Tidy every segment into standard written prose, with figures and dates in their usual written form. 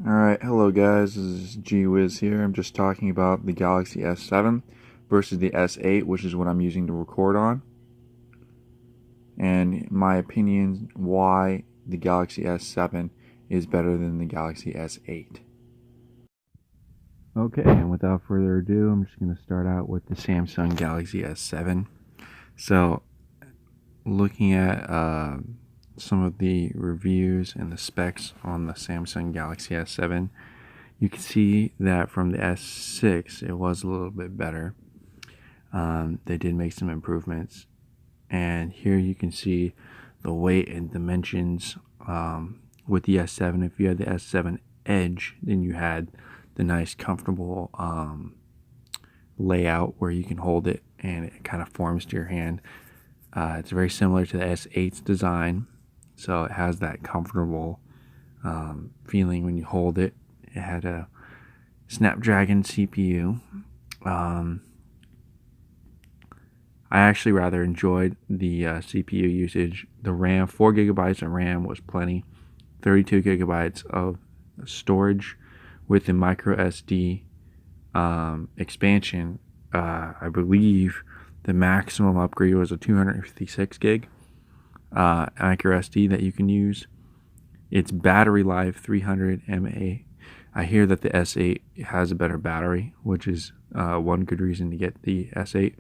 Alright, hello guys, this is G-Wiz here. I'm just talking about the Galaxy S7 versus the S8, which is what I'm using to record on. And my opinion, why the Galaxy S7 is better than the Galaxy S8. Okay, and without further ado, I'm just going to start out with the Samsung Galaxy S7. So, looking at some of the reviews and the specs on the Samsung Galaxy S7, you can see that from the S6 it was a little bit better. They did make some improvements, and here you can see the weight and dimensions with the S7. If you had the S7 Edge, then you had the nice comfortable layout where you can hold it and it kind of forms to your hand. It's very similar to the S8's design, so it has that comfortable feeling when you hold it. It had a Snapdragon CPU. I actually rather enjoyed the CPU usage. The RAM, 4 gigabytes of RAM was plenty. 32 gigabytes of storage with the micro SD expansion. I believe the maximum upgrade was a 256 gig micro SD that you can use. Its battery life, 300 mAh. I hear that the S8 has a better battery, which is one good reason to get the S8.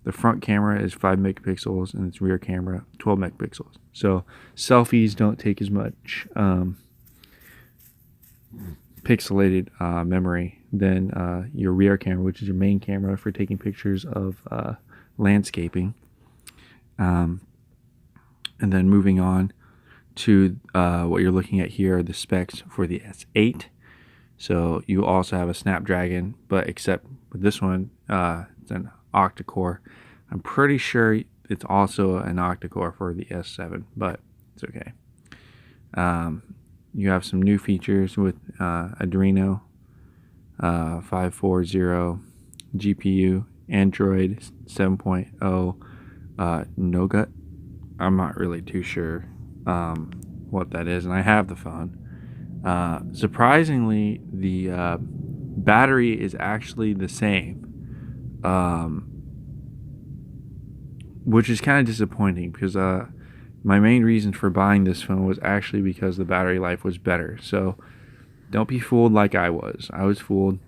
The front camera is 5 megapixels and its rear camera 12 megapixels. So selfies don't take as much pixelated memory than your rear camera, which is your main camera for taking pictures of landscaping. And then moving on to what you're looking at here are the specs for the S8. So you also have a Snapdragon, but except with this one, it's an octa-core. I'm pretty sure it's also an octa-core for the S7, but it's okay. You have some new features with Adreno 540 GPU, Android 7.0 Nougat. I'm not really too sure what that is, and I have the phone. Surprisingly, the battery is actually the same, which is kind of disappointing because my main reason for buying this phone was actually because the battery life was better. So don't be fooled like I was. I was fooled.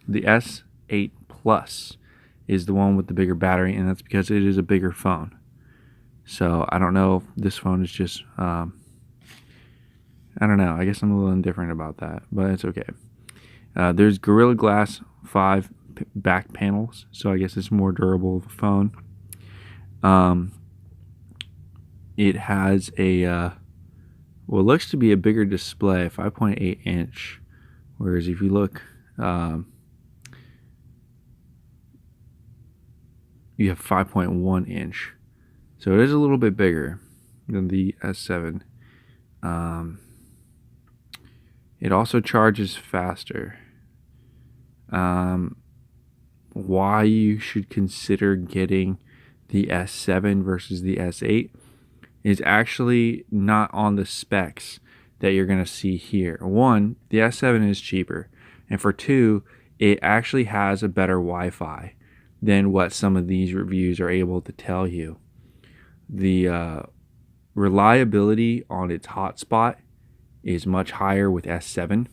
The S8 Plus is the one with the bigger battery, and that's because it is a bigger phone. So I don't know if this phone is just I don't know. I guess I'm a little indifferent about that, but it's okay. There's Gorilla Glass 5 back panels, so I guess it's more durable of a phone. It has a what looks to be a bigger display, 5.8 inch, whereas if you look, you have 5.1 inch, so it is a little bit bigger than the S7. It also charges faster. Why you should consider getting the S7 versus the S8 is actually not on the specs that you're going to see here. One, the S7 is cheaper, and for two, it actually has a better Wi-Fi than what some of these reviews are able to tell you. The reliability on its hotspot is much higher with S7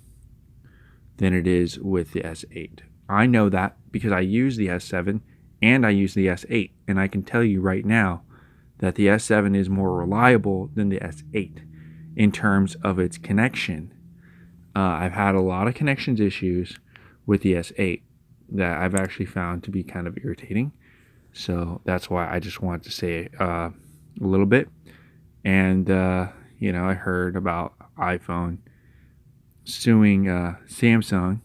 than it is with the S8. I know that because I use the S7 and I use the S8, and I can tell you right now that the S7 is more reliable than the S8 in terms of its connection. I've had a lot of connections issues with the S8 that I've actually found to be kind of irritating. So that's why I just wanted to say a little bit. And I heard about iPhone suing Samsung.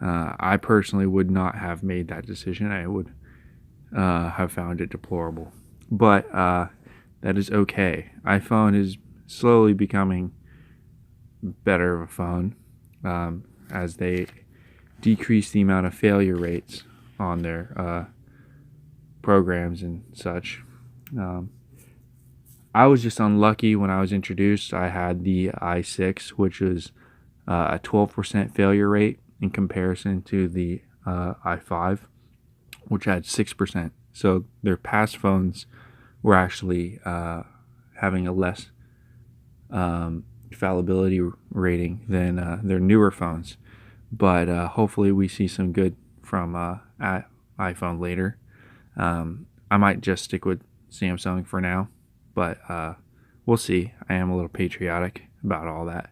I personally would not have made that decision. I would have found it deplorable. But that is okay. iPhone is slowly becoming better of a phone as they decrease the amount of failure rates on their programs and such. I was just unlucky when I was introduced. I had the i6, which was a 12% failure rate in comparison to the i5, which had 6%. So their past phones were actually having a less fallibility rating than their newer phones. But hopefully we see some good from iPhone later. I might just stick with Samsung for now, but we'll see. I am a little patriotic about all that.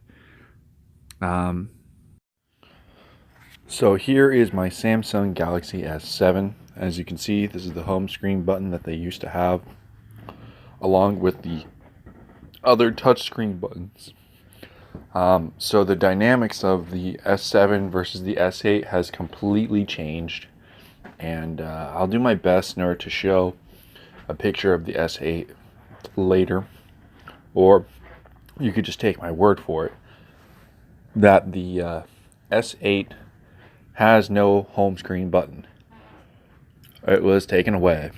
So here is my Samsung Galaxy S7. As you can see, this is the home screen button that they used to have, along with the other touchscreen buttons. So the dynamics of the S7 versus the S8 has completely changed, and I'll do my best in order to show a picture of the S8 later, or you could just take my word for it that the S8 has no home screen button. It was taken away,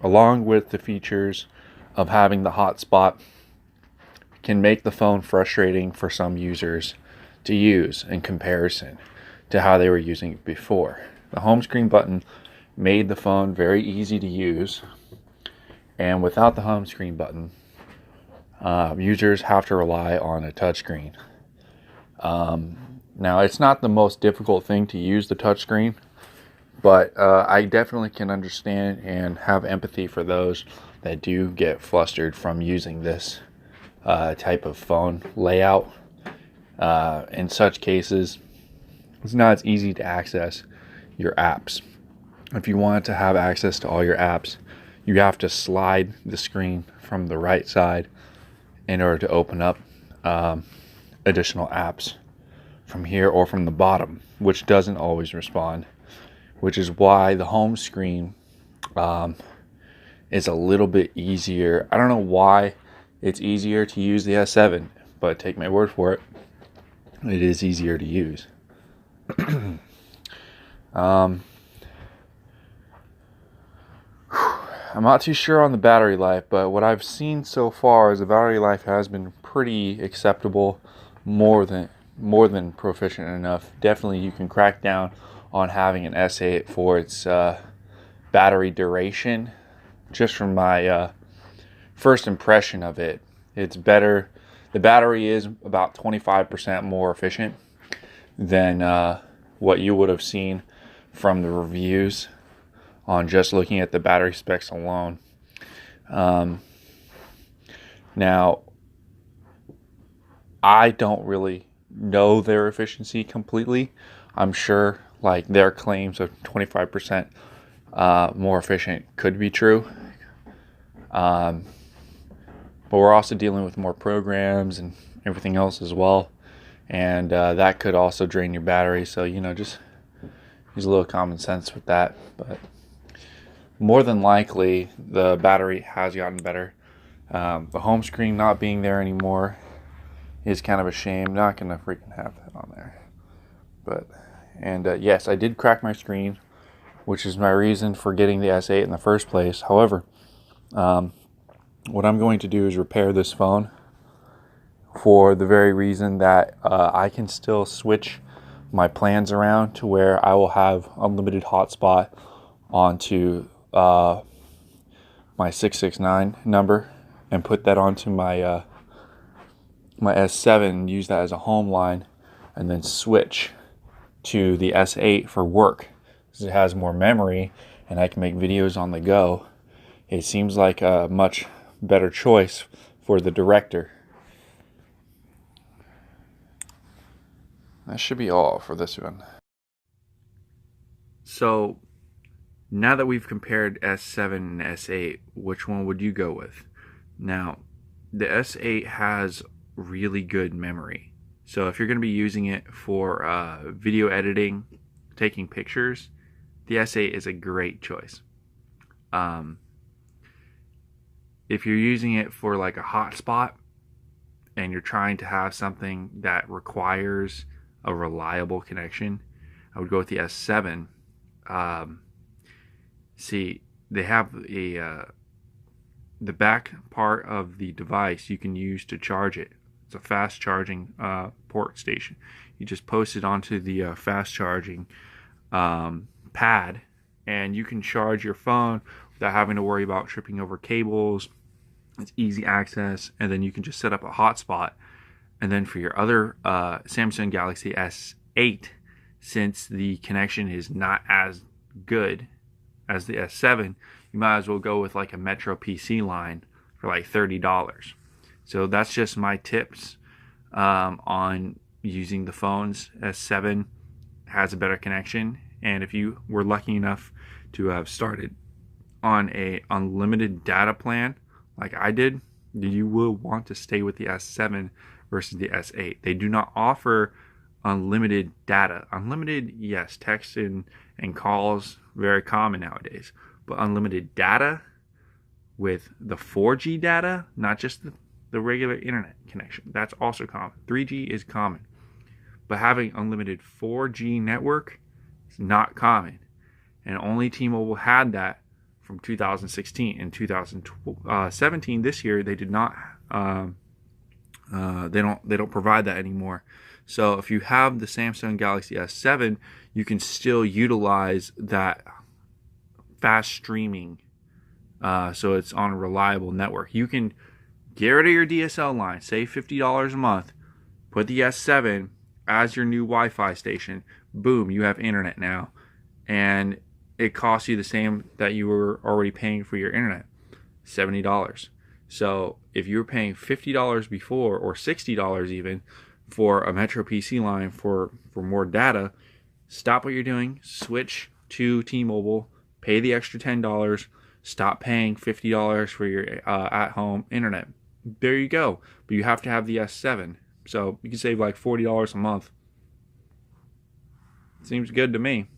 along with the features of having the hotspot. Can make the phone frustrating for some users to use in comparison to how they were using it before. The home screen button made the phone very easy to use, and without the home screen button, users have to rely on a touchscreen. Now, it's not the most difficult thing to use the touchscreen, but I definitely can understand and have empathy for those that do get flustered from using this type of phone layout. In such cases, it's not as easy to access your apps. If you want to have access to all your apps, you have to slide the screen from the right side in order to open up additional apps from here, or from the bottom, which doesn't always respond, which is why the home screen is a little bit easier. I don't know why it's easier to use the S7, but take my word for it, it is easier to use. I'm not too sure on the battery life, but what I've seen so far is the battery life has been pretty acceptable, more than proficient enough. Definitely you can crack down on having an S8 for its battery duration. Just from my first impression of it, it's better. The battery is about 25% more efficient than what you would have seen from the reviews on just looking at the battery specs alone. Now, I don't really know their efficiency completely. I'm sure like their claims of 25% more efficient could be true. But we're also dealing with more programs and everything else as well. And that could also drain your battery. So, just use a little common sense with that. But more than likely, the battery has gotten better. The home screen not being there anymore is kind of a shame. Not going to freaking have that on there. But, yes, I did crack my screen, which is my reason for getting the S8 in the first place. However, what I'm going to do is repair this phone for the very reason that I can still switch my plans around to where I will have unlimited hotspot onto my 669 number and put that onto my my S7 and use that as a home line, and then switch to the S8 for work because it has more memory and I can make videos on the go. It seems like a much better choice for the director. That should be all for this one. So now that we've compared S7 and S8, which one would you go with? Now, the S8 has really good memory. So if you're going to be using it for video editing, taking pictures, the S8 is a great choice. If you're using it for like a hotspot and you're trying to have something that requires a reliable connection, I would go with the S7. See, they have the back part of the device you can use to charge it. It's a fast charging port station. You just post it onto the fast charging pad, and you can charge your phone without having to worry about tripping over cables. It's easy access, and then you can just set up a hotspot. And then for your other Samsung Galaxy S8, since the connection is not as good as the S7, you might as well go with like a Metro PC line for like $30. So that's just my tips on using the phones. S7 has a better connection, and if you were lucky enough to have started on a unlimited data plan like I did, you will want to stay with the S7 versus the S8. They do not offer unlimited data. Unlimited, yes, text and calls, very common nowadays. But unlimited data with the 4G data, not just the regular internet connection, that's also common. 3G is common. But having unlimited 4G network is not common. And only T-Mobile had that from 2016. In 2017, this year, they did not. They don't provide that anymore. So if you have the Samsung Galaxy S7, you can still utilize that fast streaming. So it's on a reliable network. You can get rid of your DSL line, save $50 a month, put the S7 as your new Wi-Fi station. Boom, you have internet now, and it costs you the same that you were already paying for your internet, $70. So if you were paying $50 before, or $60 even, for a Metro PC line for more data, stop what you're doing, switch to T-Mobile, pay the extra $10, stop paying $50 for your at-home internet. There you go. But you have to have the S7. So you can save like $40 a month. Seems good to me.